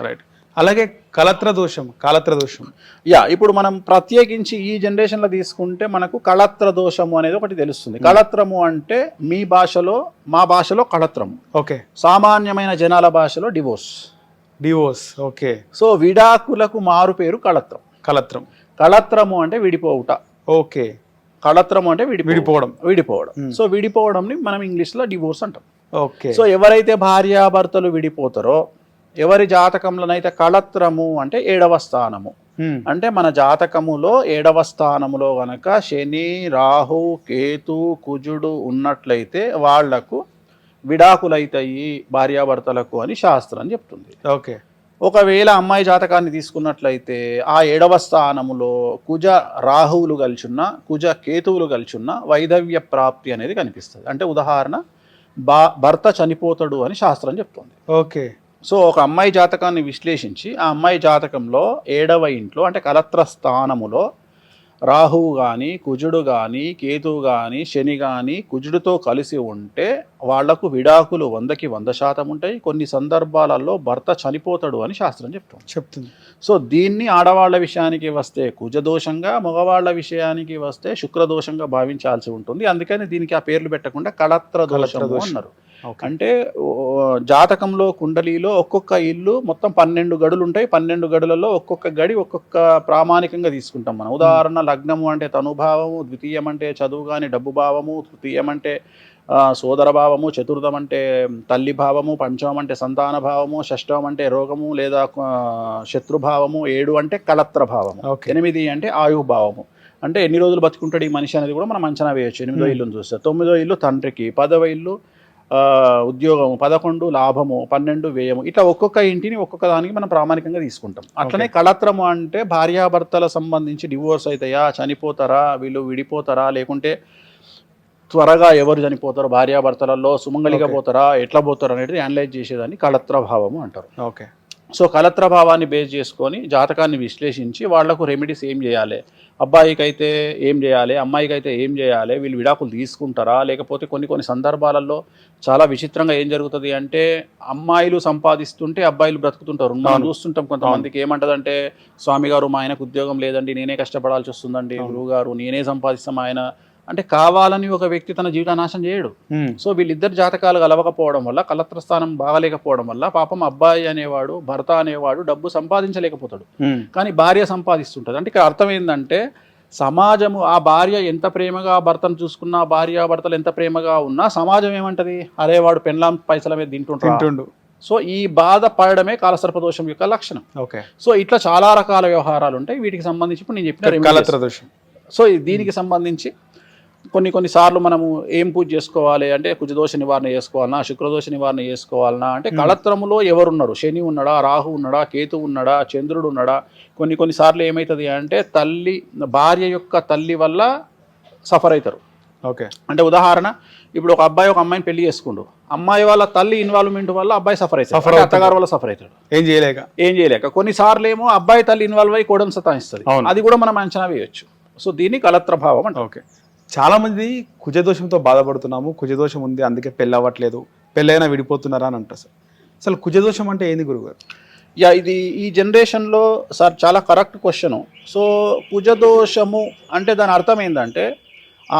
Right. అలాగే కాలత్ర దోషం. Yeah, ఇప్పుడు మనం ప్రత్యేకించి ఈ జనరేషన్లో తీసుకుంటే మనకు కళత్ర దోషము అనేది ఒకటి తెలుస్తుంది. కళత్రము అంటే మీ భాషలో, మా భాషలో కళత్రము. ఓకే. సామాన్యమైన జనాల భాషలో డివోర్స్. ఓకే. సో విడాకులకు మారు పేరు కళత్రం. కళత్రము అంటే విడిపోవుట. ఓకే. కళత్రము అంటే విడిపోవడం. సో విడిపోవడంని మనం ఇంగ్లీష్లో డివోర్స్ అంటాం. ఓకే. సో ఎవరైతే భార్యాభర్తలు విడిపోతారో, ఎవరి జాతకంలోనైతే కళత్రము అంటే 7వ స్థానము, అంటే మన జాతకములో 7వ స్థానములో గనక శని, రాహు, కేతు, కుజుడు ఉన్నట్లయితే వాళ్లకు విడాకులైతాయి భార్యాభర్తలకు అని శాస్త్రం చెప్తుంది. ఓకే. ఒకవేళ అమ్మాయి జాతకాన్ని తీసుకున్నట్లయితే ఆ 7వ స్థానములో కుజ రాహువులు కలిచున్న, కుజ కేతువులు కలిచున్న వైధవ్య ప్రాప్తి అనేది కనిపిస్తుంది. అంటే ఉదాహరణ, భర్త చనిపోతాడు అని శాస్త్రం చెప్తుంది. ఓకే. సో ఒక అమ్మాయి జాతకాన్ని విశ్లేషించి ఆ అమ్మాయి జాతకంలో 7వ ఇంట్లో అంటే కలత్ర స్థానములో రాహువు కానీ, కుజుడు కానీ, కేతువు కానీ, శని కానీ కుజుడితో కలిసి ఉంటే వాళ్లకు విడాకులు 100కి 100% ఉంటాయి. కొన్ని సందర్భాలలో భర్త చనిపోతాడు అని శాస్త్రం చెప్తుంది. సో దీన్ని ఆడవాళ్ల విషయానికి వస్తే కుజదోషంగా, మగవాళ్ల విషయానికి వస్తే శుక్రదోషంగా భావించాల్సి ఉంటుంది. అందుకని దీనికి ఆ పేర్లు పెట్టకుండా కళత్ర దోషము అన్నారు. అంటే జాతకంలో కుండలీలో ఒక్కొక్క ఇల్లు మొత్తం 12 గడులు ఉంటాయి. 12 గడులలో ఒక్కొక్క గడి ఒక్కొక్క ప్రామాణికంగా తీసుకుంటాం మనం. ఉదాహరణ, లగ్నము అంటే తనుభావము, ద్వితీయం అంటే చదువు కానీ డబ్బు భావము, తృతీయం అంటే సోదర భావము, చతుర్థం అంటే తల్లి భావము, పంచమం అంటే సంతాన భావము, షష్టం అంటే రోగము లేదా శత్రుభావము, 7 అంటే కళత్ర భావము, 8 అంటే ఆయుభావము. అంటే ఎన్ని రోజులు బతుకుంటాడు ఈ మనిషి అనేది కూడా మనం అంచనా వేయచ్చు 8వ ఇల్లును చూస్తే. 9వ ఇల్లు తండ్రికి, 10వ ఇల్లు ఉద్యోగము, 11 లాభము, 12 వ్యయము. ఇట్లా ఒక్కొక్క ఇంటిని ఒక్కొక్క దానికి మనం ప్రామాణికంగా తీసుకుంటాం. అట్లనే కళత్రము అంటే భార్యాభర్తల సంబంధించి డివోర్స్ అవుతాయా, చనిపోతారా, వీళ్ళు విడిపోతారా, లేకుంటే త్వరగా ఎవరు చనిపోతారో భార్యాభర్తలలో, సుమంగళిగా పోతారా, ఎట్లా పోతారు అనేది అనలైజ్ చేసేదాన్ని కళత్ర భావము అంటారు. ఓకే. సో కళత్ర భావాన్ని బేస్ చేసుకొని జాతకాన్ని విశ్లేషించి వాళ్లకు రెమెడీస్ ఏం చేయాలి, అబ్బాయికి అయితే ఏం చేయాలి, అమ్మాయికి అయితే ఏం చేయాలి, వీళ్ళు విడాకులు తీసుకుంటారా, లేకపోతే కొన్ని సందర్భాలలో చాలా విచిత్రంగా ఏం జరుగుతుంది అంటే అమ్మాయిలు సంపాదిస్తుంటే అబ్బాయిలు బ్రతుకుతుంటారు. మనం చూస్తుంటాం కొంతమందికి ఏమంటదంటే, స్వామి గారు మా ఆయనకు ఉద్యోగం లేదండి, నేనే కష్టపడాల్సి వస్తుందండి, గురువు గారు నేనే సంపాదిస్తాం ఆయన అంటే కావాలని ఒక వ్యక్తి తన జీవిత నాశనం చేయడు. సో వీళ్ళిద్దరు జాతకాలు కలవకపోవడం వల్ల, కలత్రస్థానం బాగలేకపోవడం వల్ల పాపం అబ్బాయి అనేవాడు, భర్త అనేవాడు డబ్బు సంపాదించలేకపోతాడు, కానీ భార్య సంపాదిస్తుంటుంది. అంటే ఇక్కడ అర్థం ఏంటంటే సమాజము, ఆ భార్య ఎంత ప్రేమగా భర్తను చూసుకున్నా, భార్యాభర్తలు ఎంత ప్రేమగా ఉన్నా సమాజం ఏమంటది, అరే వాడు పెళ్ళాం పైసల మీద తింటుండు. సో ఈ బాధ పడడమే కాలసర్పదోషం యొక్క లక్షణం. ఓకే. సో ఇట్లా చాలా రకాల వ్యవహారాలు ఉంటాయి. వీటికి సంబంధించి ఇప్పుడు నేను చెప్పిన కళత్ర దోషం. సో దీనికి సంబంధించి కొన్నిసార్లు మనము ఏం పూజ చేసుకోవాలి అంటే, కుజదోష నివారణ చేసుకోవాలన్నా, శుక్రదోష నివారణ చేసుకోవాలన్నా అంటే కళత్రములో ఎవరున్నారు, శని ఉన్నాడా, రాహు ఉన్నాడా, కేతు ఉన్నాడా, చంద్రుడు ఉన్నాడా. కొన్నిసార్లు ఏమవుతుంది అంటే భార్య యొక్క తల్లి వల్ల సఫర్ అవుతారు. ఓకే. అంటే ఉదాహరణ, ఇప్పుడు ఒక అబ్బాయి ఒక అమ్మాయిని పెళ్లి చేసుకుండు, అమ్మాయి వాళ్ళ తల్లి ఇన్వాల్వ్మెంట్ వల్ల అబ్బాయి సఫర్ అవుతాడు, అత్తగారు వల్ల సఫర్ అవుతాడు, ఏం చేయలేక. కొన్నిసార్లు ఏమో అబ్బాయి తల్లి ఇన్వాల్వ్ అయ్యి కోడను సతాయిస్తుంది, అది కూడా మనం అంచనా వేయొచ్చు. సో దీన్ని కళత్ర భావం అంటే. ఓకే. చాలా మంది కుజదోషంతో బాధపడుతున్నాము, కుజదోషం ఉంది అందుకే పెళ్ళి అవ్వట్లేదు, పెళ్ళైనా విడిపోతున్నారా అని అంటారు సార్. అసలు కుజదోషం అంటే ఏంది గురుగారు? యా, ఇది ఈ జనరేషన్లో సార్ చాలా కరెక్ట్ క్వశ్చను. సో కుజదోషము అంటే దాని అర్థం ఏంటంటే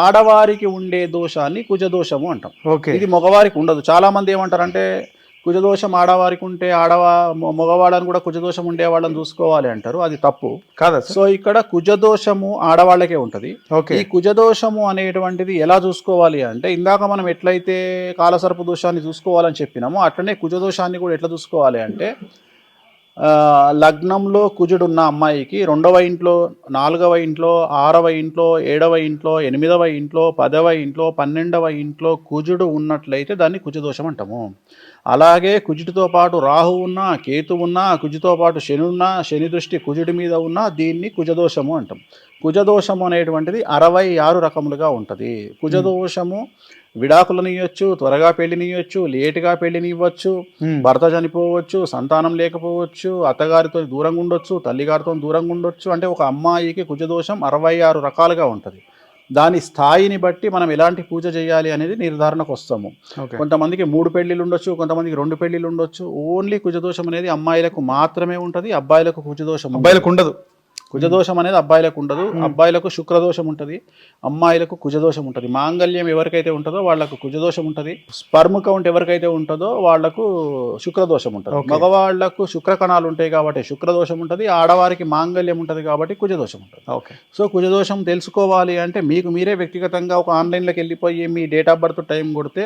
ఆడవారికి ఉండే దోషాన్ని కుజదోషము అంటాం. ఓకే. ఇది మగవారికి ఉండదు. చాలా మంది ఏమంటారంటే కుజదోషం ఆడవారికి ఉంటే మగవాళ్ళని కూడా కుజదోషం ఉండే వాళ్ళని చూసుకోవాలి అంటారు. అది తప్పు కాదా? సో ఇక్కడ కుజదోషము ఆడవాళ్ళకే ఉంటుంది. ఈ కుజదోషము అనేటువంటిది ఎలా చూసుకోవాలి అంటే, ఇందాక మనం ఎట్లయితే కాలసర్ప దోషాన్ని చూసుకోవాలని చెప్పినామో అట్లనే కుజదోషాన్ని కూడా ఎట్లా చూసుకోవాలి అంటే, లగ్నంలో కుజుడున్న అమ్మాయికి 2వ ఇంట్లో, 4వ ఇంట్లో, 6వ ఇంట్లో, 7వ ఇంట్లో, 8వ ఇంట్లో, 10వ ఇంట్లో, 12వ ఇంట్లో కుజుడు ఉన్నట్లయితే దాన్ని కుజదోషం అంటాము. అలాగే కుజుడితో పాటు రాహు ఉన్నా, కేతు ఉన్నా, కుజుతో పాటు శని ఉన్నా, శని దృష్టి కుజుడి మీద ఉన్నా దీన్ని కుజదోషము అంటాం. కుజదోషము అనేటువంటిది 66 రకములుగా ఉంటుంది. కుజదోషము విడాకులనియొచ్చు, త్వరగా పెళ్లినియొచ్చు, లేటుగా పెళ్లినివ్వచ్చు, భర్త చనిపోవచ్చు, సంతానం లేకపోవచ్చు, అత్తగారితో దూరంగా ఉండొచ్చు, తల్లిగారితో దూరంగా ఉండొచ్చు. అంటే ఒక అమ్మాయికి కుజదోషం 66 రకాలుగా ఉంటుంది. దాని స్థాయిని బట్టి మనం ఎలాంటి పూజ చేయాలి అనేది నిర్ధారణకు వస్తాము. ఓకే. కొంతమందికి 3 పెళ్లిళ్ళు ఉండొచ్చు, కొంతమందికి 2 పెళ్లిళ్ళు ఉండొచ్చు. ఓన్లీ కుజదోషం అనేది అమ్మాయిలకు మాత్రమే ఉంటుంది, అబ్బాయిలకు కుజదోషం ఉండదు. అబ్బాయిలకు ఉండదు. కుజదోషం అనేది అబ్బాయిలకు ఉండదు. అబ్బాయిలకు శుక్రదోషం ఉంటుంది, అమ్మాయిలకు కుజదోషం ఉంటుంది. మాంగళ్యం ఎవరికైతే ఉంటుందో వాళ్ళకు కుజదోషం ఉంటుంది. స్పర్మ్ కౌంట్ ఎవరికైతే ఉంటుందో వాళ్లకు శుక్రదోషం ఉంటుంది. మగవాళ్లకు శుక్రకణాలు ఉంటాయి కాబట్టి శుక్రదోషం ఉంటుంది, ఆడవారికి మాంగళ్యం ఉంటుంది కాబట్టి కుజదోషం ఉంటుంది. ఓకే. సో కుజదోషం తెలుసుకోవాలి అంటే మీకు మీరే వ్యక్తిగతంగా ఒక ఆన్లైన్లోకి వెళ్ళిపోయి మీ డేట్ ఆఫ్ బర్త్ టైం కొడితే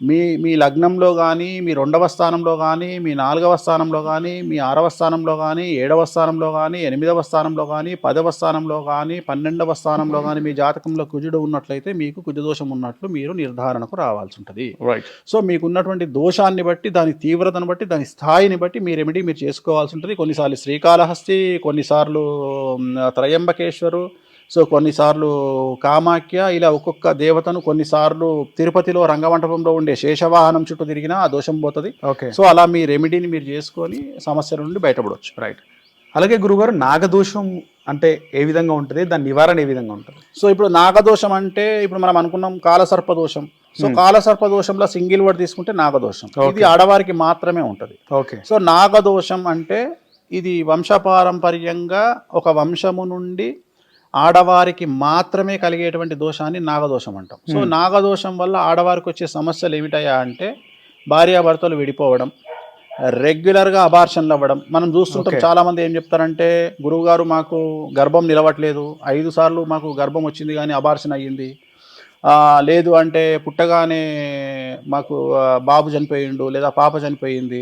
మీ లగ్నంలో కానీ, మీ 2వ స్థానంలో కానీ, మీ 4వ స్థానంలో కానీ, మీ 6వ స్థానంలో కానీ, 7వ స్థానంలో కానీ, 8వ స్థానంలో కానీ, 10వ స్థానంలో కానీ, 12వ స్థానంలో కానీ మీ జాతకంలో కుజుడు ఉన్నట్లయితే మీకు కుజదోషం ఉన్నట్లు మీరు నిర్ధారణకు రావాల్సి ఉంటుంది. రైట్. సో మీకున్నటువంటి దోషాన్ని బట్టి, దాని తీవ్రతను బట్టి, దాని స్థాయిని బట్టి మీ రెమెడీ మీరు చేసుకోవాల్సి ఉంటుంది. కొన్నిసార్లు శ్రీకాళహస్తి, కొన్నిసార్లు త్రయంబకేశ్వరు, సో కొన్నిసార్లు కామాఖ్య, ఇలా ఒక్కొక్క దేవతను, కొన్నిసార్లు తిరుపతిలో రంగమంటపంలో ఉండే శేషవాహనం చుట్టూ తిరిగినా ఆ దోషం పోతుంది. ఓకే. సో అలా మీ రెమెడీని మీరు చేసుకొని సమస్యల నుండి బయటపడవచ్చు. రైట్. అలాగే గురుగారు, నాగదోషం అంటే ఏ విధంగా ఉంటుంది, దాని నివారణ ఏ విధంగా ఉంటుంది? సో ఇప్పుడు నాగదోషం అంటే ఇప్పుడు మనం అనుకున్నాం కాలసర్ప దోషం. సో కాలసర్ప దోషంలో సింగిల్ వర్డ్ తీసుకుంటే నాగదోషం. ఇది ఆడవారికి మాత్రమే ఉంటుంది. ఓకే. సో నాగదోషం అంటే ఇది వంశపారంపర్యంగా ఒక వంశము నుండి ఆడవారికి మాత్రమే కలిగేటువంటి దోషాన్ని నాగదోషం అంటాం. సో నాగదోషం వల్ల ఆడవారికి వచ్చే సమస్యలు ఏమిటయా అంటే భార్యాభర్తలు విడిపోవడం, రెగ్యులర్గా అబార్షన్లు అవ్వడం. మనం చూస్తుంటాం చాలామంది ఏం చెప్తారంటే, గురువుగారు మాకు గర్భం నిలవట్లేదు, 5 సార్లు మాకు గర్భం వచ్చింది కానీ అబార్షన్ అయ్యింది, లేదు అంటే పుట్టగానే మాకు బాబు చనిపోయిండు లేదా పాప చనిపోయింది.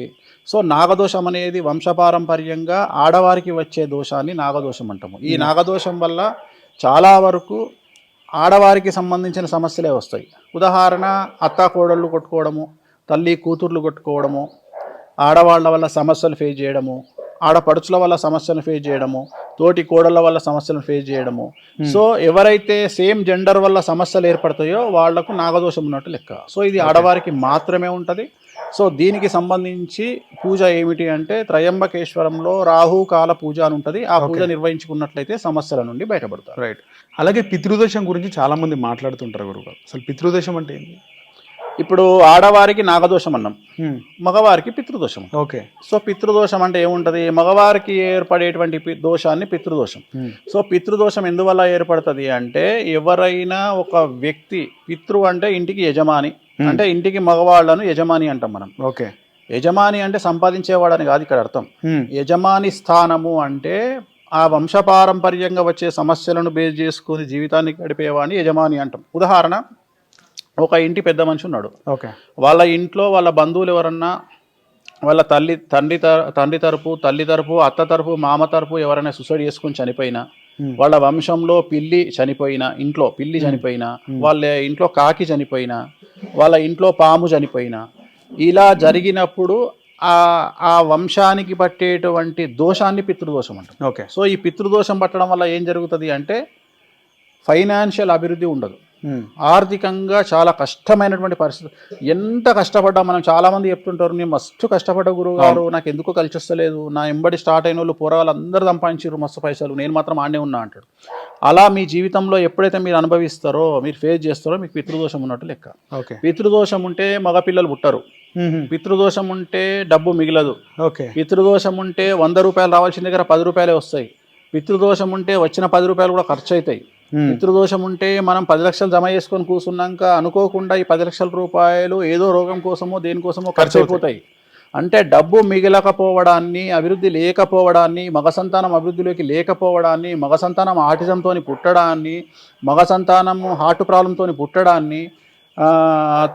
సో నాగదోషం అనేది వంశపారంపర్యంగా ఆడవారికి వచ్చే దోషాన్ని నాగదోషం అంటాము. ఈ నాగదోషం వల్ల చాలా వరకు ఆడవారికి సంబంధించిన సమస్యలే వస్తాయి. ఉదాహరణ, అత్తా కోడళ్ళు కొట్టుకోవడము, తల్లి కూతుర్లు కొట్టుకోవడము, ఆడవాళ్ళ వల్ల సమస్యలు ఫేస్ చేయడము, ఆడపడుచుల వల్ల సమస్యలను ఫేస్ చేయడము, తోటి కోడళ్ళ వల్ల సమస్యలను ఫేస్ చేయడము. సో ఎవరైతే సేమ్ జెండర్ వల్ల సమస్యలు ఏర్పడతాయో వాళ్లకు నాగదోషం ఉన్నట్టు లెక్క. సో ఇది ఆడవారికి మాత్రమే ఉంటుంది. సో దీనికి సంబంధించి పూజ ఏమిటి అంటే, త్రయంబకేశ్వరంలో రాహుకాల పూజ అని ఉంటుంది. ఆ పూజ నిర్వహించుకున్నట్లయితే సమస్యల నుండి బయటపడతారు. రైట్. అలాగే పితృదోషం గురించి చాలా మంది మాట్లాడుతుంటారు గురుగారు. అసలు పితృదోషం అంటే ఏంటి? ఇప్పుడు ఆడవారికి నాగదోషం అన్నాం, మగవారికి పితృదోషం. ఓకే. సో పితృదోషం అంటే ఏముంటుంది, మగవారికి ఏర్పడేటువంటి దోషాన్ని పితృదోషం. సో పితృదోషం ఎందువల్ల ఏర్పడుతుంది అంటే, ఎవరైనా ఒక వ్యక్తి, పితృ అంటే ఇంటికి యజమాని, అంటే ఇంటికి మగవాళ్లను యజమాని అంటాం మనం. ఓకే. యజమాని అంటే సంపాదించేవాడని కాదు ఇక్కడ అర్థం. యజమాని స్థానము అంటే ఆ వంశపారంపర్యంగా వచ్చే సమస్యలను బేస్ చేసుకుని జీవితాన్ని గడిపేవాడిని యజమాని అంటాం. ఉదాహరణ, ఒక ఇంటి పెద్ద మనిషి ఉన్నాడు. ఓకే. వాళ్ళ ఇంట్లో వాళ్ళ బంధువులు ఎవరన్నా, వాళ్ళ తండ్రి తరపు, తల్లి తరపు, అత్త తరపు, మామ తరపు ఎవరైనా సూసైడ్ చేసుకుని చనిపోయినా, వాళ్ళ వంశంలో పిల్లి చనిపోయినా, ఇంట్లో పిల్లి చనిపోయినా, వాళ్ళ ఇంట్లో కాకి చనిపోయినా, వాళ్ళ ఇంట్లో పాము చనిపోయినా, ఇలా జరిగినప్పుడు ఆ వంశానికి పట్టేటువంటి దోషాన్ని పితృదోషం అంటాం. ఓకే. సో ఈ పితృదోషం పట్టడం వల్ల ఏం జరుగుతుంది అంటే, ఫైనాన్షియల్ అభివృద్ధి ఉండదు, ఆర్థికంగా చాలా కష్టమైనటువంటి పరిస్థితి. ఎంత కష్టపడ్డా, మనం చాలామంది చెప్తుంటారు, నేను మస్తు కష్టపడ్డ గురువు గారు, నాకు ఎందుకు కలిసి వస్తలేదు, నా ఎంబడి స్టార్ట్ అయిన వాళ్ళు పోరగాళ్ళు అందరూ సంపాదించారు మస్తు పైసలు, నేను మాత్రం ఆడే ఉన్నా అంటాడు. అలా మీ జీవితంలో ఎప్పుడైతే మీరు అనుభవిస్తారో, మీరు ఫేస్ చేస్తారో, మీకు పితృదోషం ఉన్నట్టు లెక్క. ఓకే. పితృదోషం ఉంటే మగపిల్లలు పుట్టరు, పితృదోషం ఉంటే డబ్బు మిగలదు, ఓకే. పితృదోషం ఉంటే 100 రూపాయలు రావాల్సిన దగ్గర 10 రూపాయలే వస్తాయి, పితృదోషం ఉంటే వచ్చిన 10 రూపాయలు కూడా ఖర్చు అవుతాయి, పితృదోషం ఉంటే మనం 10 లక్షలు జమ చేసుకొని కూర్చున్నాక అనుకోకుండా ఈ 10 లక్షల రూపాయలు ఏదో రోగం కోసమో దేనికోసమో ఖర్చు అయిపోతాయి. అంటే డబ్బు మిగలకపోవడాన్ని, అభివృద్ధి లేకపోవడాన్ని, మగ సంతానం అభివృద్ధిలోకి లేకపోవడాన్ని, మగ సంతానం ఆటిజంతో పుట్టడాన్ని, మగ సంతానము హార్ట్ ప్రాబ్లంతో పుట్టడాన్ని,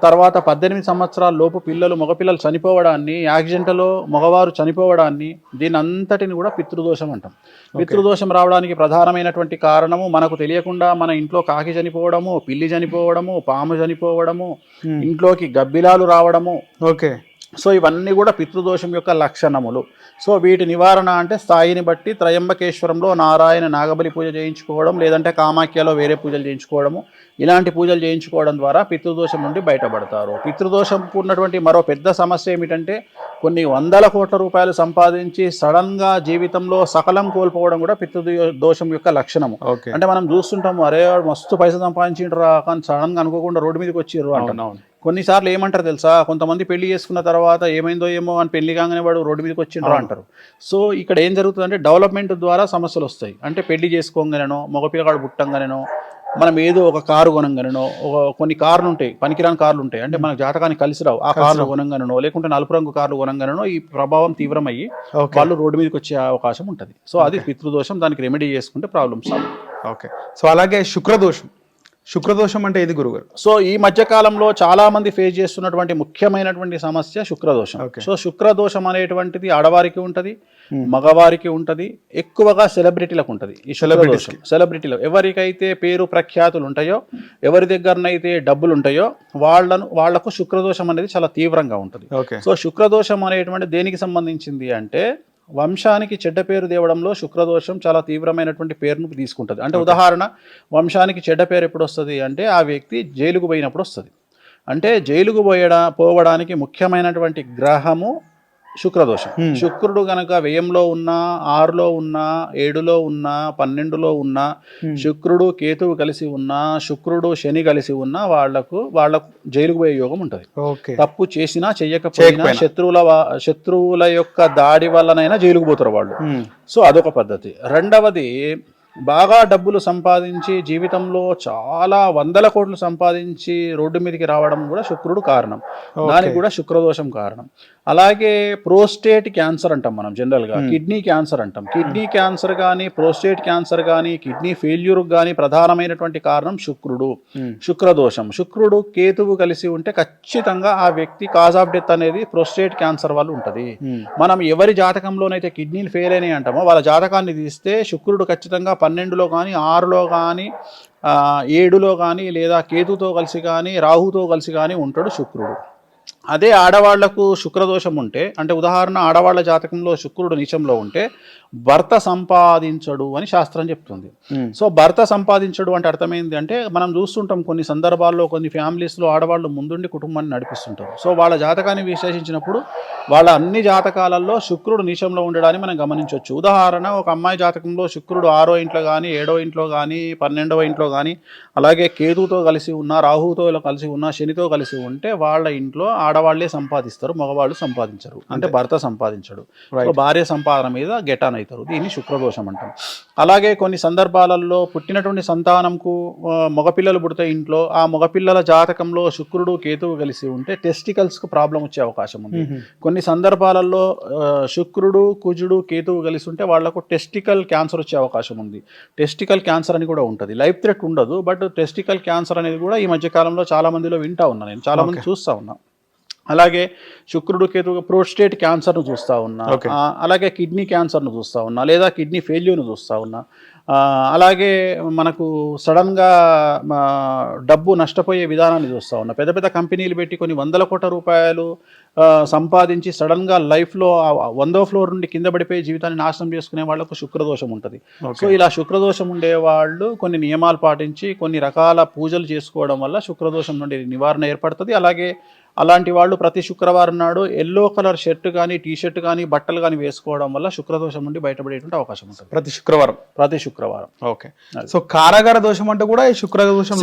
తర్వాత 18 సంవత్సరాల లోపు పిల్లలు, మగపిల్లలు చనిపోవడాన్ని, యాక్సిడెంట్లో మగవారు చనిపోవడాన్ని, దీని అంతటిని కూడా పితృదోషం అంటాం. పితృదోషం రావడానికి ప్రధానమైనటువంటి కారణము, మనకు తెలియకుండా మన ఇంట్లో కాకి చనిపోవడము, పిల్లి చనిపోవడము, పాము చనిపోవడము, ఇంట్లోకి గబ్బిలాలు రావడము. ఓకే. సో ఇవన్నీ కూడా పితృదోషం యొక్క లక్షణములు. సో వీటి నివారణ అంటే స్థాయిని బట్టి త్రయంబకేశ్వరంలో నారాయణ నాగబలి పూజ చేయించుకోవడం, లేదంటే కామాఖ్యలో వేరే పూజలు చేయించుకోవడము, ఇలాంటి పూజలు చేయించుకోవడం ద్వారా పితృదోషం నుండి బయటపడతారు. పితృదోషంకు ఉన్నటువంటి మరో పెద్ద సమస్య ఏమిటంటే, కొన్ని వందల కోట్ల రూపాయలు సంపాదించి సడన్ గా జీవితంలో సకలం కోల్పోవడం కూడా పితృదోషం యొక్క లక్షణము. అంటే మనం చూస్తుంటాము, అరే మస్తు పైసలు సంపాదించిండ్రా కానీ సడన్ గా అనుకోకుండా రోడ్డు మీదకి వచ్చిర్రు అంటున్నాం. కొన్నిసార్లు ఏమంటారు తెలుసా, కొంతమంది పెళ్లి చేసుకున్న తర్వాత ఏమైందో ఏమో అని పెళ్లి కాగానే వాడు రోడ్డు మీదకి వచ్చిండ్రు అంటారు. సో ఇక్కడ ఏం జరుగుతుందంటే డెవలప్మెంట్ ద్వారా సమస్యలు వస్తాయి. అంటే పెళ్లి చేసుకోగానేనో, మగపిల్లగాడు పుట్టంగానేనో, మనం ఏదో ఒక కారు కొనంగానో, కొన్ని కార్లు ఉంటాయి, పనికిరాని కార్లు ఉంటాయి, అంటే మనకు జాతకానికి కలిసి రావు, ఆ కార్లు కొనంగానో లేకుంటే నలుపు రంగు కార్లు కొనంగానో ఈ ప్రభావం తీవ్రమయ్యి వాళ్ళు రోడ్డు మీదకి వచ్చే అవకాశం ఉంటుంది. సో అది పితృదోషం, దానికి రెమెడీ చేసుకుంటే ప్రాబ్లమ్స్. ఓకే. సో అలాగే శుక్రదోషం అంటే ఇది గురుగారు? సో ఈ మధ్య కాలంలో చాలా మంది ఫేస్ చేస్తున్నటువంటి ముఖ్యమైనటువంటి సమస్య శుక్రదోషం. సో శుక్రదోషం అనేటువంటిది ఆడవారికి ఉంటది, మగవారికి ఉంటది, ఎక్కువగా సెలబ్రిటీలకు ఉంటది. ఈ శుక్రదోషం సెలబ్రిటీలు ఎవరికైతే పేరు ప్రఖ్యాతులు ఉంటాయో, ఎవరి దగ్గరనైతే డబ్బులు ఉంటాయో వాళ్లకు శుక్రదోషం అనేది చాలా తీవ్రంగా ఉంటది. సో శుక్రదోషం అనేటువంటి దేనికి సంబంధించింది అంటే వంశానికి చెడ్డ పేరు తేవడంలో శుక్రదోషం చాలా తీవ్రమైనటువంటి పేరును తీసుకుంటుంది. అంటే ఉదాహరణ, వంశానికి చెడ్డ పేరు ఎప్పుడు వస్తుంది అంటే ఆ వ్యక్తి జైలుకు పోయినప్పుడు వస్తుంది. అంటే జైలుకు పోవడానికి ముఖ్యమైనటువంటి గ్రహము శుక్రదోషం. శుక్రుడు గనక వ్యయంలో ఉన్నా, 6లో ఉన్నా, 7లో ఉన్నా, 12లో ఉన్నా, శుక్రుడు కేతువు కలిసి ఉన్నా, శుక్రుడు శని కలిసి ఉన్నా వాళ్లకు జైలుకు పోయే యోగం ఉంటుంది. తప్పు చేసినా చెయ్యకపోయినా శత్రువుల యొక్క దాడి వల్లనైనా జైలుకు పోతారు వాళ్ళు. సో అదొక పద్ధతి. రెండవది, బాగా డబ్బులు సంపాదించి జీవితంలో చాలా వందల కోట్లు సంపాదించి రోడ్డు మీదకి రావడం కూడా శుక్రుడు కారణం, దానికి కూడా శుక్రదోషం కారణం. అలాగే ప్రోస్టేట్ క్యాన్సర్ అంటాం మనం జనరల్గా, కిడ్నీ క్యాన్సర్ అంటాం. కిడ్నీ క్యాన్సర్ కానీ, ప్రోస్టేట్ క్యాన్సర్ కానీ, కిడ్నీ ఫెయిల్యూర్ కానీ ప్రధానమైనటువంటి కారణం శుక్రదోషం. శుక్రుడు కేతువు కలిసి ఉంటే ఖచ్చితంగా ఆ వ్యక్తి కాజ్ ఆఫ్ డెత్ అనేది ప్రోస్టేట్ క్యాన్సర్ వల్ల ఉంటుంది. మనం ఎవరి జాతకంలోనైతే కిడ్నీలు ఫెయిల్ అయినాయి అంటామో వాళ్ళ జాతకాన్ని తీస్తే శుక్రుడు ఖచ్చితంగా 12లో కానీ, 6లో కానీ, 7లో కానీ, లేదా కేతుతో కలిసి కానీ, రాహుతో కలిసి కానీ ఉంటాడు శుక్రుడు. అదే ఆడవాళ్లకు శుక్రదోషం ఉంటే, అంటే ఉదాహరణ ఆడవాళ్ల జాతకంలో శుక్రుడు నీచంలో ఉంటే భర్త సంపాదించడు అని శాస్త్రం చెప్తుంది. సో భర్త సంపాదించడు అంటే అర్థమైంది అంటే మనం చూస్తుంటాం కొన్ని సందర్భాల్లో, కొన్ని ఫ్యామిలీస్లో ఆడవాళ్ళు ముందుండి కుటుంబాన్ని నడిపిస్తుంటారు. సో వాళ్ళ జాతకాన్ని విశ్లేషించినప్పుడు వాళ్ళ అన్ని జాతకాలలో శుక్రుడు నీచంలో ఉండడాన్ని మనం గమనించవచ్చు. ఉదాహరణ, ఒక అమ్మాయి జాతకంలో శుక్రుడు 6వ ఇంట్లో కానీ, 7వ ఇంట్లో కానీ, 12వ ఇంట్లో కానీ, అలాగే కేతుతో కలిసి ఉన్న, రాహుతో కలిసి ఉన్న, శనితో కలిసి ఉంటే వాళ్ళ ఇంట్లో ఆడవాళ్లే సంపాదిస్తారు, మగవాళ్ళు సంపాదించరు. అంటే భర్త సంపాదించడు. సో భార్య సంపాదన మీద గెటాన్ అవుతారు. దీన్ని శుక్రదోషం అంటాం. అలాగే కొన్ని సందర్భాలలో పుట్టినటువంటి సంతానంకు మగపిల్లలు పుడితే ఇంట్లో, ఆ మగపిల్లల జాతకంలో శుక్రుడు కేతువు కలిసి ఉంటే టెస్టికల్స్కు ప్రాబ్లం వచ్చే అవకాశం ఉంది. కొన్ని సందర్భాలలో శుక్రుడు కుజుడు కేతువు కలిసి ఉంటే వాళ్లకు టెస్టికల్ క్యాన్సర్ వచ్చే అవకాశం ఉంది. టెస్టికల్ క్యాన్సర్ అని కూడా ఉంటుంది. లైఫ్ థ్రెట్ ఉండదు, బట్ టెస్టికల్ క్యాన్సర్ అనేది కూడా ఈ మధ్యకాలంలో చాలా మందిలో వింటా ఉన్నా, నేను చాలా మంది చూస్తూ ఉన్నా. అలాగే శుక్రుడు కేతు ప్రోస్టేట్ క్యాన్సర్ను చూస్తూ ఉన్నా, అలాగే కిడ్నీ క్యాన్సర్ను చూస్తూ ఉన్నా, లేదా కిడ్నీ ఫెయిల్యూర్ను చూస్తూ ఉన్నా. అలాగే మనకు సడన్గా డబ్బు నష్టపోయే విధానాన్ని చూస్తూ ఉన్నా. పెద్ద పెద్ద కంపెనీలు పెట్టి కొన్ని వందల కోట్ల రూపాయలు సంపాదించి సడన్గా లైఫ్లో 100వ ఫ్లోర్ నుండి కింద పడిపోయి జీవితాన్ని నాశనం చేసుకునే వాళ్ళకు శుక్రదోషం ఉంటుంది. సో ఇలా శుక్రదోషం ఉండేవాళ్ళు కొన్ని నియమాలు పాటించి కొన్ని రకాల పూజలు చేసుకోవడం వల్ల శుక్రదోషం నుండి నివారణ ఏర్పడుతుంది. అలాగే అలాంటి వాళ్ళు ప్రతి శుక్రవారం నాడు ఎల్లో కలర్ షర్ట్ కానీ, టీ షర్ట్ కానీ, బట్టలు కానీ వేసుకోవడం వల్ల శుక్రదోషం నుండి బయటపడేటువంటి అవకాశం ఉంటుంది ప్రతి శుక్రవారం. ఓకే. సో కారాగార దోషం అంటే కూడా శుక్రదోషం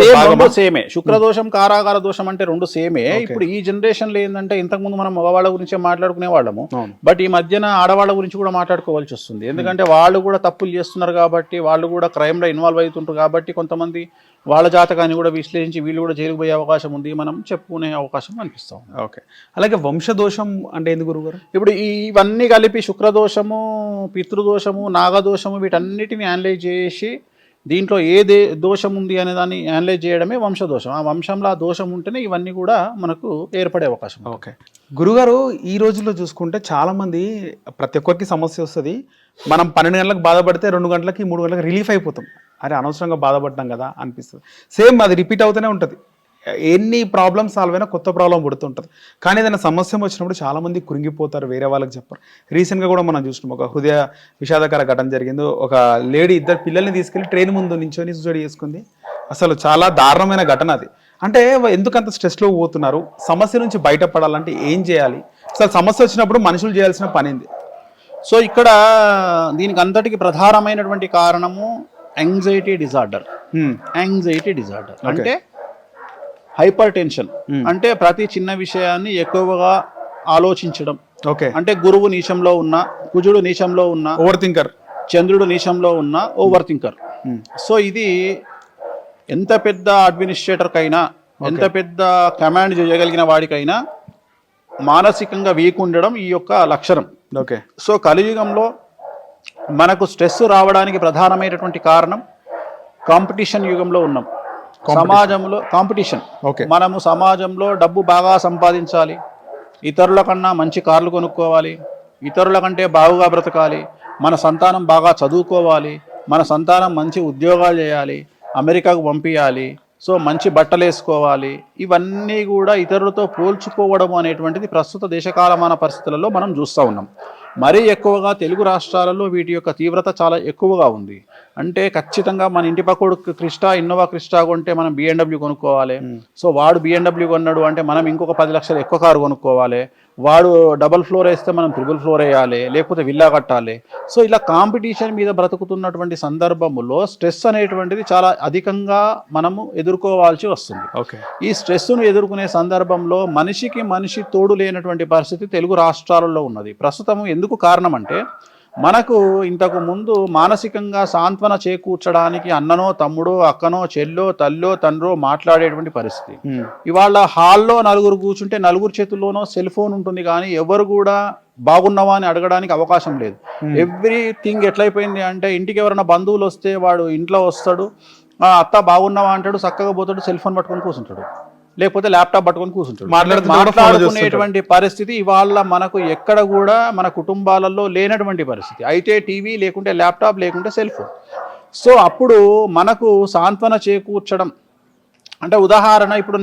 సేమే. శుక్రదోషం, కారాగార దోషం అంటే రెండు సేమే. ఇప్పుడు ఈ జనరేషన్ లో ఏంటంటే, ఇంతకుముందు మనం మగవాళ్ళ గురించే మాట్లాడుకునే వాళ్ళము, బట్ ఈ మధ్యన ఆడవాళ్ళ గురించి కూడా మాట్లాడుకోవాల్సి వస్తుంది. ఎందుకంటే వాళ్ళు కూడా తప్పులు చేస్తున్నారు కాబట్టి, వాళ్ళు కూడా క్రైమ్ లో ఇన్వాల్వ్ అవుతుంటారు కాబట్టి, కొంతమంది వాళ్ళ జాతకాన్ని కూడా విశ్లేషించి వీళ్ళు కూడా జైలుకు పోయే అవకాశం ఉంది, మనం చెప్పుకునే అవకాశం అనిపిస్తాం. ఓకే. అలాగే వంశదోషం అంటే ఎందుకు గురుగారు? ఇప్పుడు ఇవన్నీ కలిపి శుక్రదోషము, పితృదోషము, నాగదోషము వీటన్నిటిని అనలైజ్ చేసి దీంట్లో ఏ దోషం ఉంది అనే దాన్ని అనలైజ్ చేయడమే వంశదోషం. ఆ వంశంలో ఆ దోషం ఉంటేనే ఇవన్నీ కూడా మనకు ఏర్పడే అవకాశం. ఓకే. గురుగారు, ఈ రోజుల్లో చూసుకుంటే చాలామంది ప్రతి ఒక్కరికి సమస్య వస్తుంది. మనం 12 గంటలకు బాధపడితే 2 గంటలకి 3 గంటలకు రిలీఫ్ అయిపోతాం. అరే అనవసరంగా బాధపడ్డాం కదా అనిపిస్తుంది. సేమ్ అది రిపీట్ అవుతూనే ఉంటుంది. ఎన్ని ప్రాబ్లమ్స్ సాల్వ్ అయినా కొత్త ప్రాబ్లం పుడుతుంటుంది. కానీ ఏదైనా సమస్య వచ్చినప్పుడు చాలామంది కృంగిపోతారు, వేరే వాళ్ళకి చెప్పారు. రీసెంట్గా కూడా మనం చూసినాం, ఒక హృదయ విషాదకర ఘటన జరిగింది. ఒక లేడీ 2 పిల్లల్ని తీసుకెళ్లి ట్రైన్ ముందు నించొని సూసైడ్ చేసుకుంది. అసలు చాలా దారుణమైన ఘటన అది. అంటే ఎందుకంత స్ట్రెస్లో పోతున్నారు? సమస్య నుంచి బయటపడాలంటే ఏం చేయాలి? అసలు సమస్య వచ్చినప్పుడు మనుషులు చేయాల్సిన పని ఏంది? సో ఇక్కడ దీనికి అంతటికి ప్రధానమైనటువంటి కారణము యాంగ్జైటీ డిజార్డర్. అంటే హైపర్ టెన్షన్, అంటే ప్రతి చిన్న విషయాన్ని ఎక్కువగా ఆలోచించడం. ఓకే, అంటే గురువు నీచంలో ఉన్న, కుజుడు నీచంలో ఉన్న, ఓవర్ థింకర్, చంద్రుడు నీచంలో ఉన్న ఓవర్ థింకర్. సో ఇది ఎంత పెద్ద అడ్మినిస్ట్రేటర్కైనా, ఎంత పెద్ద కమాండ్ చేయగలిగిన వాడికైనా మానసికంగా వీక్ ఉండడం ఈ యొక్క లక్షణం. ఓకే, సో కలియుగంలో మనకు స్ట్రెస్ రావడానికి ప్రధానమైనటువంటి కారణం కాంపిటీషన్ యుగంలో ఉన్నాం. సమాజంలో కాంపిటీషన్. మనము సమాజంలో డబ్బు బాగా సంపాదించాలి, ఇతరుల కన్నా మంచి కార్లు కొనుక్కోవాలి, ఇతరుల కంటే బాగుగా బ్రతకాలి, మన సంతానం బాగా చదువుకోవాలి, మన సంతానం మంచి ఉద్యోగాలు చేయాలి, అమెరికాకు పంపించాలి, సో మంచి బట్టలు వేసుకోవాలి. ఇవన్నీ కూడా ఇతరులతో పోల్చుకోవడం అనేటువంటిది ప్రస్తుత దేశకాలమాన పరిస్థితులలో మనం చూస్తూ ఉన్నాం. మరీ ఎక్కువగా తెలుగు రాష్ట్రాలలో వీటి యొక్క తీవ్రత చాలా ఎక్కువగా ఉంది. అంటే ఖచ్చితంగా మన ఇంటి పక్కడు క్రిస్టా, ఇన్నోవా క్రిస్టా కొంటే మనం BMW కొనుక్కోవాలి. సో వాడు BMW కొన్నాడు అంటే మనం ఇంకొక 10 లక్షలు ఎక్కువ కారు కొనుక్కోవాలి. వాడు డబల్ ఫ్లోర్ వేస్తే మనం ట్రిపుల్ ఫ్లోర్ వేయాలి, లేకపోతే విల్లా కట్టాలి. సో ఇలా కాంపిటీషన్ మీద బ్రతుకుతున్నటువంటి సందర్భంలో స్ట్రెస్ అనేటువంటిది చాలా అధికంగా మనము ఎదుర్కోవాల్సి వస్తుంది. ఈ స్ట్రెస్ను ఎదుర్కొనే సందర్భంలో మనిషికి మనిషి తోడు లేనటువంటి పరిస్థితి తెలుగు రాష్ట్రాలలో ఉన్నది. ప్రస్తుతం ఎందుకు కారణం అంటే, మనకు ఇంతకు ముందు మానసికంగా సాంత్వన చేకూర్చడానికి అన్ననో తమ్ముడో అక్కనో చెల్లో తల్లో తండ్రో మాట్లాడేటువంటి పరిస్థితి. ఇవాళ హాల్లో నలుగురు కూర్చుంటే నలుగురు చేతుల్లోనో సెల్ ఫోన్ ఉంటుంది, కానీ ఎవరు కూడా బాగున్నావా అని అడగడానికి అవకాశం లేదు. ఎవ్రీథింగ్ ఎట్లయిపోయింది అంటే, ఇంటికి ఎవరైనా బంధువులు వస్తే వాడు ఇంట్లో వస్తాడు, అత్త బాగున్నావా అంటాడు, చక్కగా పోతాడు, సెల్ ఫోన్ పట్టుకొని కూర్చుంటాడు, లేకపోతే ల్యాప్టాప్ పట్టుకొని కూర్చుంటాడు. మాట్లాడుకునేటువంటి పరిస్థితి ఇవాళ మనకు ఎక్కడ కూడా మన కుటుంబాలలో లేనటువంటి పరిస్థితి. అయితే టీవీ, లేకుంటే ల్యాప్టాప్, లేకుంటే సెల్ ఫోన్. సో అప్పుడు మనకు సాంత్వన చేకూర్చడం అంటే, ఉదాహరణ ఇప్పుడు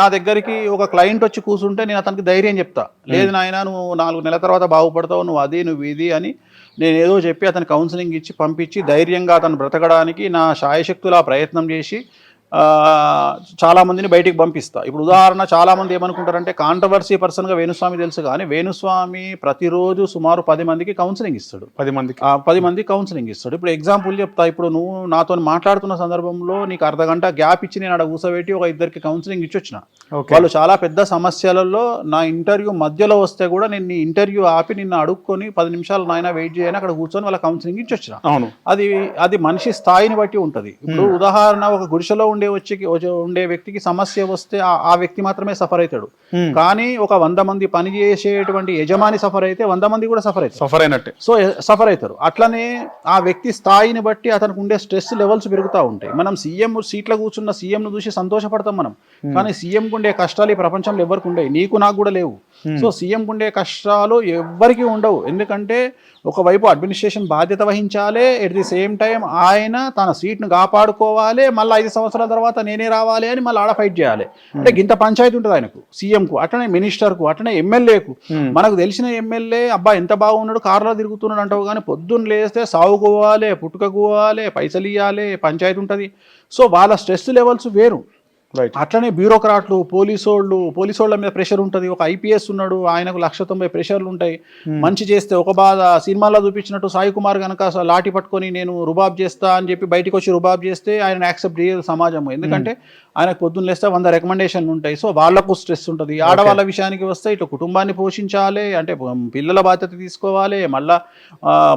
నా దగ్గరికి ఒక క్లయింట్ వచ్చి కూర్చుంటే నేను అతనికి ధైర్యం చెప్తా, లేదు నాయన నువ్వు 4 నెలల తర్వాత బాగుపడతావు, నువ్వు అది నువ్వు ఇది అని నేను ఏదో చెప్పి అతను కౌన్సిలింగ్ ఇచ్చి పంపించి ధైర్యంగా అతను బ్రతకడానికి నా శాయశక్తులా ప్రయత్నం చేసి చాలామందిని బయటికి పంపిస్తా. ఇప్పుడు ఉదాహరణ, చాలామంది ఏమనుకుంటారంటే కాంట్రవర్సీ పర్సన్గా వేణుస్వామి తెలుసు, కానీ వేణుస్వామి ప్రతిరోజు సుమారు 10 మందికి కౌన్సిలింగ్ ఇస్తాడు. 10 మందికి కౌన్సిలింగ్ ఇస్తాడు. ఇప్పుడు ఎగ్జాంపుల్ చెప్తా, ఇప్పుడు నువ్వు నాతో మాట్లాడుతున్న సందర్భంలో నీకు అర్ధగంట గ్యాప్ ఇచ్చి నేను అక్కడ కూర్చోబెట్టి ఒక 2 కౌన్సిలింగ్ ఇచ్చి వచ్చిన. వాళ్ళు చాలా పెద్ద సమస్యలలో నా ఇంటర్వ్యూ మధ్యలో వస్తే కూడా నేను నీ ఇంటర్వ్యూ ఆపి నిన్ను అడుక్కొని 10 నిమిషాలు నాయన వెయిట్ చేయని అక్కడ కూర్చొని వాళ్ళ కౌన్సిలింగ్ ఇచ్చి వచ్చిన. అది మనిషి స్థాయిని బట్టి ఉంటుంది. ఇప్పుడు ఉదాహరణ, ఒక గుడిసెలో ఉండే వ్యక్తికి సమస్య వస్తే ఆ వ్యక్తి మాత్రమే సఫర్ అవుతాడు, కానీ ఒక 100 మంది పని చేసేటువంటి యజమాని సఫర్ అయితే 100 మంది కూడా సఫర్ అయినట్టే. సో సఫర్ అవుతారు. అట్లనే ఆ వ్యక్తి స్థాయిని బట్టి అతనికి ఉండే స్ట్రెస్ లెవెల్స్ పెరుగుతూ ఉంటాయి. మనం సీఎం సీట్లో కూర్చున్న సీఎంను చూసి సంతోషపడతాం మనం, కానీ సీఎంకు ఉండే కష్టాలు ఈ ప్రపంచంలో ఎవరికి ఉండవు, నీకు నాకు కూడా లేవు. సో సీఎంకు ఉండే కష్టాలు ఎవ్వరికి ఉండవు, ఎందుకంటే ఒకవైపు అడ్మినిస్ట్రేషన్ బాధ్యత వహించాలి, ఎట్ ది సేమ్ టైం ఆయన తన సీట్ను కాపాడుకోవాలి, మళ్ళీ 5 సంవత్సరాల తర్వాత నేనే రావాలి అని మళ్ళీ ఆడ ఫైట్ చేయాలి. అంటే ఇంత పంచాయతీ ఉంటుంది ఆయనకు, సీఎంకు, అట్లనే మినిస్టర్కు, అట్లనే ఎమ్మెల్యేకు. మనకు తెలిసిన ఎమ్మెల్యే అబ్బా ఎంత బాగున్నాడు, కారులో తిరుగుతున్నాడు అంటావు, కానీ పొద్దున్న లేస్తే సాగుకోవాలి, పుట్టుకోవాలి, పైసలు ఇవ్వాలి, పంచాయతీ ఉంటుంది. సో వాళ్ళ స్ట్రెస్ లెవెల్స్ వేరు. అట్లనే బ్యూరోక్రాట్లు, పోలీసోళ్ళ మీద ప్రెషర్ ఉంటుంది. ఒక ఐపీఎస్ ఉన్నాడు, ఆయనకు 190 ప్రెషర్లు ఉంటాయి. మంచి చేస్తే ఒక బాధ, సినిమాలో చూపించినట్టు సాయి కుమార్ కనుక లాఠీ పట్టుకొని నేను రుబాబ్ చేస్తా అని చెప్పి బయటకు వచ్చి రుబాబ్ చేస్తే ఆయన యాక్సెప్ట్ చేయదు సమాజం, ఎందుకంటే ఆయనకు పొద్దున్న లేస్తే 100 రికమెండేషన్లు ఉంటాయి. సో వాళ్లకు స్ట్రెస్ ఉంటుంది. ఆడవాళ్ళ విషయానికి వస్తే ఇట్లా కుటుంబాన్ని పోషించాలి, అంటే పిల్లల బాధ్యత తీసుకోవాలి, మళ్ళీ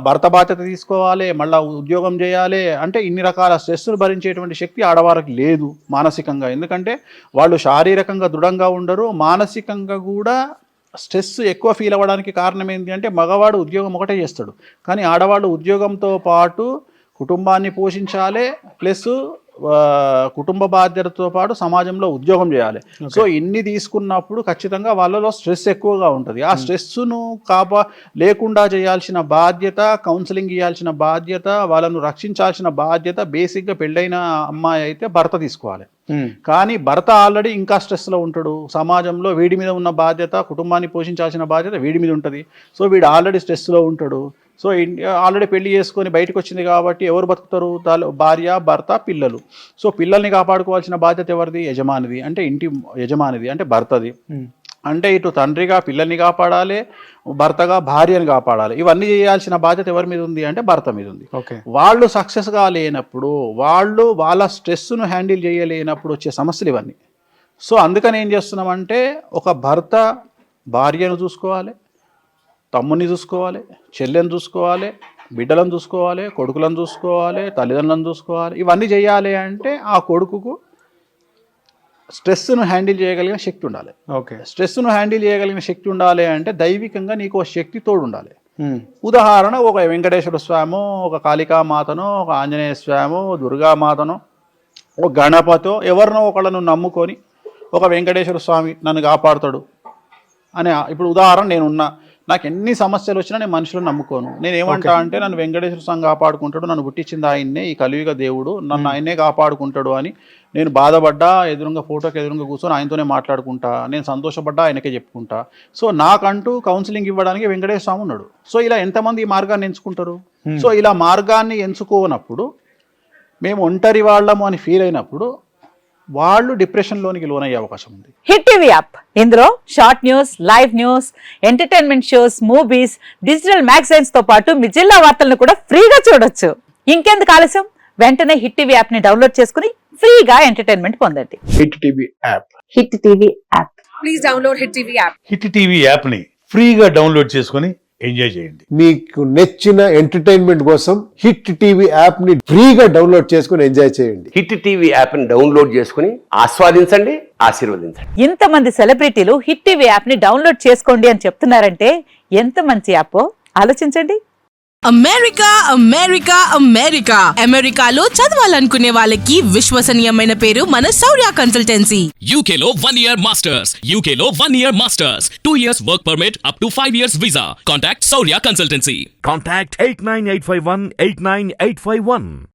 భర్త బాధ్యత తీసుకోవాలి, మళ్ళీ ఉద్యోగం చేయాలి. అంటే ఇన్ని రకాల స్ట్రెస్ను భరించేటువంటి శక్తి ఆడవారికి లేదు మానసికంగా, ఎందుకంటే వాళ్ళు శారీరకంగా దృఢంగా ఉండరు, మానసికంగా కూడా స్ట్రెస్ ఎక్కువ ఫీల్ అవ్వడానికి కారణం ఏంటి అంటే, మగవాడు ఉద్యోగం ఒకటే చేస్తాడు, కానీ ఆడవాళ్ళు ఉద్యోగంతో పాటు కుటుంబాన్ని పోషించాలి, ప్లస్ కుటుంబ బాధ్యతతో పాటు సమాజంలో ఉద్యోగం చేయాలి. సో ఇన్ని తీసుకున్నప్పుడు ఖచ్చితంగా వాళ్ళలో స్ట్రెస్ ఎక్కువగా ఉంటుంది. ఆ స్ట్రెస్ను లేకుండా చేయాల్సిన బాధ్యత, కౌన్సిలింగ్ ఇవ్వాల్సిన బాధ్యత, వాళ్ళను రక్షించాల్సిన బాధ్యత బేసిక్గా పెళ్ళైన అమ్మాయి అయితే భర్త తీసుకోవాలి. కానీ భర్త ఆల్రెడీ ఇంకా స్ట్రెస్లో ఉంటాడు, సమాజంలో వీడి మీద ఉన్న బాధ్యత, కుటుంబాన్ని పోషించాల్సిన బాధ్యత వీడి మీద ఉంటుంది. సో వీడు ఆల్రెడీ స్ట్రెస్లో ఉంటాడు. సో ఆల్రెడీ పెళ్లి చేసుకొని బయటకు వచ్చింది కాబట్టి ఎవరు బతుకుతారు? భార్య, భర్త, పిల్లలు. సో పిల్లల్ని కాపాడుకోవాల్సిన బాధ్యత ఎవరిది? యజమానిది, అంటే ఇంటి యజమానిది, అంటే భర్తది. అంటే ఇటు తండ్రిగా పిల్లల్ని కాపాడాలి, భర్తగా భార్యని కాపాడాలి. ఇవన్నీ చేయాల్సిన బాధ్యత ఎవరి మీద ఉంది అంటే భర్త మీద ఉంది. ఓకే. వాళ్ళు సక్సెస్గా లేనప్పుడు, వాళ్ళు వాళ్ళ స్ట్రెస్ను హ్యాండిల్ చేయలేనప్పుడు వచ్చే సమస్యలు ఇవన్నీ. సో అందుకని ఏం చేస్తున్నామంటే, ఒక భర్త భార్యను చూసుకోవాలి, తమ్ముని చూసుకోవాలి, చెల్లెని చూసుకోవాలి, బిడ్డలను చూసుకోవాలి, కొడుకులను చూసుకోవాలి, తల్లిదండ్రులను చూసుకోవాలి. ఇవన్నీ చేయాలి అంటే ఆ కొడుకుకు స్ట్రెస్ను హ్యాండిల్ చేయగలిగిన శక్తి ఉండాలి. ఓకే. స్ట్రెస్ను హ్యాండిల్ చేయగలిగిన శక్తి ఉండాలి అంటే దైవికంగా నీకు ఒక శక్తి తోడు ఉండాలి. ఉదాహరణ, ఒక వెంకటేశ్వర స్వామి, ఒక కాళికామాతను, ఒక ఆంజనేయ స్వామి, దుర్గామాతను, ఒక గణపతో ఎవరినో ఒకళ్ళను నమ్ముకొని ఒక వెంకటేశ్వర స్వామి నన్ను కాపాడుతాడు అని. ఇప్పుడు ఉదాహరణ, నేనున్నా, నాకు ఎన్ని సమస్యలు వచ్చినా నేను మనుషులను నమ్ముకోను. నేను ఏమంటా అంటే, నన్ను వెంకటేశ్వర స్వామి కాపాడుకుంటాడు, నన్ను పుట్టించింది ఆయన్నే, ఈ కలియుగ దేవుడు, నన్ను ఆయన్నే కాపాడుకుంటాడు అని నేను బాధపడ్డా ఎదురుగా ఫోటోకి ఎదురుగా కూర్చొని ఆయనతోనే మాట్లాడుకుంటా, నేను సంతోషపడ్డా ఆయనకే చెప్పుకుంటా. సో నాకంటూ కౌన్సిలింగ్ ఇవ్వడానికి వెంకటేశ్వర స్వామి ఉన్నాడు. సో ఇలా ఎంతమంది ఈ మార్గాన్ని ఎంచుకుంటారు? సో ఇలా మార్గాన్ని ఎంచుకోనప్పుడు, మేము ఒంటరి వాళ్ళము అని ఫీల్ అయినప్పుడు వాళ్ళు డిప్రెషన్లోనికి లోనయ్యే అవకాశం ఉంది. హిట్ టీవీ యాప్, ఇందులో short news, live news, entertainment shows, movies, digital magazines తో పాటు మీ జిల్లా వార్తలను కూడా ఫ్రీగా చూడొచ్చు. ఇంకెందుకు ఆలస్యం, వెంటనే హిట్ టీవీ యాప్ ని డౌన్లోడ్ చేసుకుని ఫ్రీగా ఎంటర్టైన్మెంట్ పొందండి. Hit TV app. Hit TV app. Please download hit TV app. Hit TV యాప్ని ఫ్రీగా డౌన్లోడ్ చేసుకొని ఎంజాయ్ చేయండి. మీకు నచ్చిన ఎంటర్టైన్మెంట్ కోసం హిట్ టీవీ యాప్ ని ఫ్రీగా డౌన్లోడ్ చేసుకుని ఎంజాయ్ చేయండి. హిట్ టీవీ యాప్ ని డౌన్లోడ్ చేసుకుని ఆస్వాదించండి, ఆశీర్వదించండి. ఇంతమంది సెలబ్రిటీలు హిట్ టీవీ యాప్ ని డౌన్లోడ్ చేసుకోండి అని చెప్తున్నారంటే ఎంత మంచి యాప్ ఆలోచించండి. అమెరికా అమెరికా అమెరికా అమెరికాలో చదవాలనుకునే వాళ్ళకి విశ్వసనీయమైన పేరు మన శౌర్య కన్సల్టెన్సీ. UK లో 1 year masters, UK లో 1 year masters, 2 years work permit up to 5 years visa. Contact Saurya Consultancy. Contact 89851 89851.